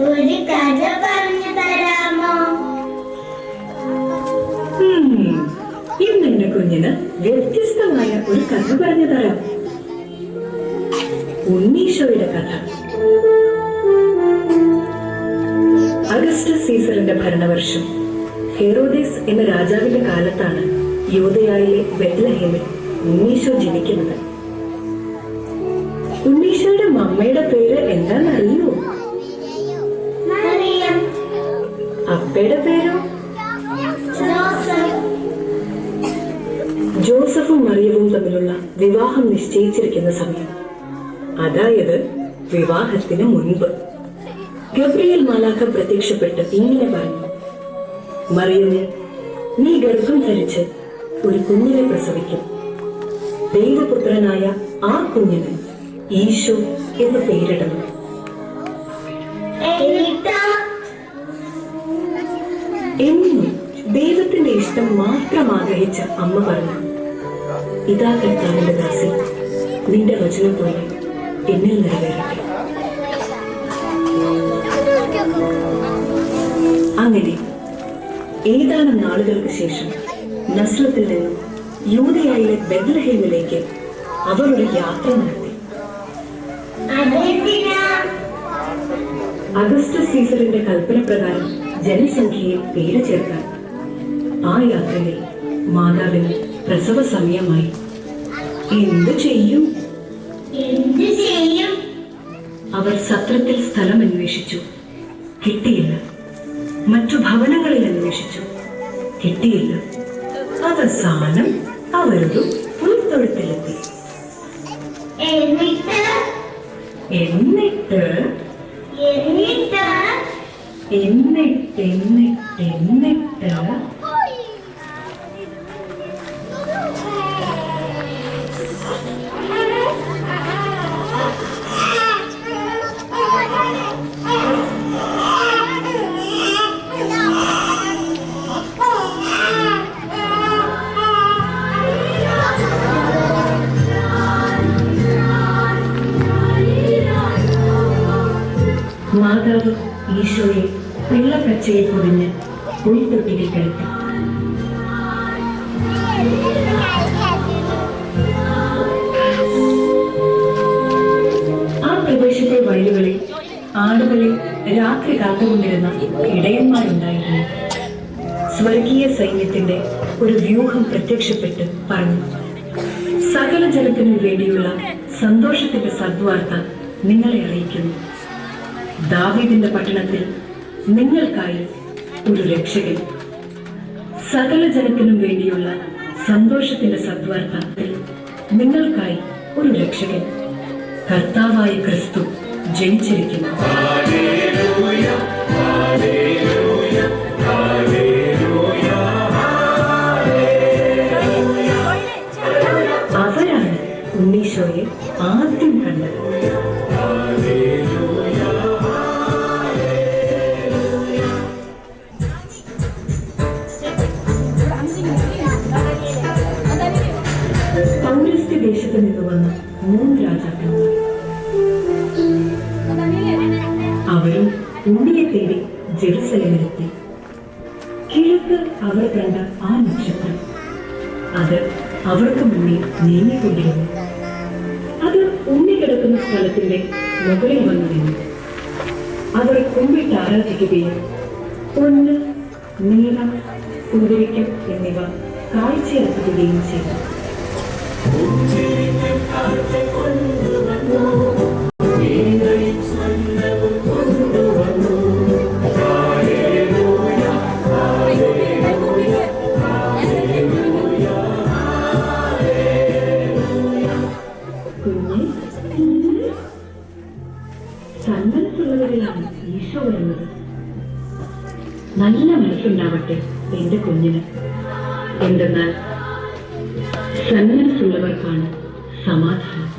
ഒരു കഥ പറഞ്ഞു തരാമോ? ഇന്ന് എന്റെ കുഞ്ഞിന് വ്യത്യസ്തമായ ഒരു കഥ പറഞ്ഞു തരാം. ഉണ്ണീശോയുടെ കഥ. അഗസ്റ്റസ് സീസറിന്റെ ഭരണവർഷം ഹെറോദേസ് എന്ന രാജാവിന്റെ കാലത്താണ് യൂദയായിലെ ബെത്ലഹേമിൽ ഉണ്ണീശോ ജനിക്കുന്നത്. ഉണ്ണീശോയുടെ മമ്മയുടെ പേര് എന്താണെന്നറിയോ? അപ്പയുടെ പേരോ? ജോസഫും മറിയവും തമ്മിലുള്ള വിവാഹം നിശ്ചയിച്ചിരിക്കുന്ന സമയം, അതായത് വിവാഹത്തിന് മുൻപ്, ഗബ്രിയേൽ മാലാഖ പ്രത്യക്ഷപ്പെട്ട് ഇങ്ങനെ പറഞ്ഞു: മറിയമേ, നീ ഗർഭം ധരിച്ച് ഒരു കുഞ്ഞിനെ പ്രസവിക്കും. ദൈവപുത്രനായ ആ കുഞ്ഞിന് ഈശോ എന്ന് പേരിടണം. എന്നും ദൈവത്തിന്റെ ഇഷ്ടം മാത്രം ആഗ്രഹിച്ച അമ്മ പറഞ്ഞു: ഇതാ കർത്താവിന്റെ ദാസി, നിന്റെ വചനം പോലെ എന്നിൽ നിറവേറട്ടെ. അങ്ങനെ ഏതാനും നാളുകൾക്ക് ശേഷം നസ്രത്തിൽ നിന്നും യൂദയായിലെ ബെത്ലഹേമിലേക്ക് അവർ ഒരു യാത്ര നടത്തി. അഗസ്റ്റസ് സീസറിന്റെ കൽപ്പന പ്രകാരം ജനസംഖ്യയിൽ പേര് ചേർക്കാൻ ആ യാത്രയിൽ മാതാവിന് പ്രസവ സമയമായി. എന്തു ചെയ്യും? അവർ സത്രത്തിൽ സ്ഥലം അന്വേഷിച്ചു, കിട്ടിയില്ല. മറ്റു ഭവനങ്ങളിൽ അന്വേഷിച്ചു, കിട്ടിയില്ല. അവസാനം അവരൊരു പുൽത്തൊഴുത്തിലെത്തി. എന്നിട്ട് മാതാവ് ഈശോയെ വെള്ളക്കച്ചയിൽ പൊതിഞ്ഞ് പുൽത്തൊട്ടിയിൽ കിടത്തി. ആ പ്രദേശത്തെ വയലുകളിൽ ആടുകളെ രാത്രി കാത്തുകൊണ്ടിരുന്ന ഇടയന്മാരുണ്ടായിരുന്നു. സ്വർഗീയ സൈന്യത്തിന്റെ ഒരു വ്യൂഹം പ്രത്യക്ഷപ്പെട്ട് പറഞ്ഞു: സകല ജനത്തിനും വേണ്ടിയുള്ള സന്തോഷത്തിന്റെ സദ്വാർത്ത നിങ്ങളെ അറിയിക്കുന്നു. ദാവീദിന്റെ പട്ടണത്തിൽ നിങ്ങൾക്കായി ഒരു രക്ഷകൻ. സകല ജനത്തിനും വേണ്ടിയുള്ള സന്തോഷത്തിന്റെ സദ്വാർത്തത്തിൽ നിങ്ങൾക്കായി ഒരു രക്ഷകൻ, കർത്താവായ ക്രിസ്തു ജനിച്ചിരിക്കുന്നു. അവരാണ് ഉണ്ണീശോയെ ആദ്യം കണ്ടത്. ദേശത്ത് നിന്ന് വന്ന 3 രാജാക്കന്മാർ. അവരും ഉണ്ണിയെ തേടി ജെറുസലേമിലെത്തി. കിഴക്ക് അവർ കണ്ട ആ നക്ഷത്രം, അത് അവർക്ക് മുന്നിൽ നീങ്ങിക്കൊണ്ടിരുന്നു. അത് ഉണ്ണി കിടക്കുന്ന സ്ഥലത്തിന്റെ മുകളിൽ വന്നു നിന്നു. അവർ കുമ്പിട്ട് ആരാധിക്കുകയും പൊന്ന്, നീളം, കുതിരയ്ക്കം എന്നിവ കാഴ്ചയർപ്പിക്കുകയും ചെയ്തു. സന്മനസ്സുള്ളവരിലാണ് ഈശോ വരുന്നത്. നല്ല മനസ്സുണ്ടാവട്ടെ എന്റെ കുഞ്ഞിന്. എന്തെന്നാൽ സന്മനസ്സുള്ളവർക്കാണ് സമാധാനം.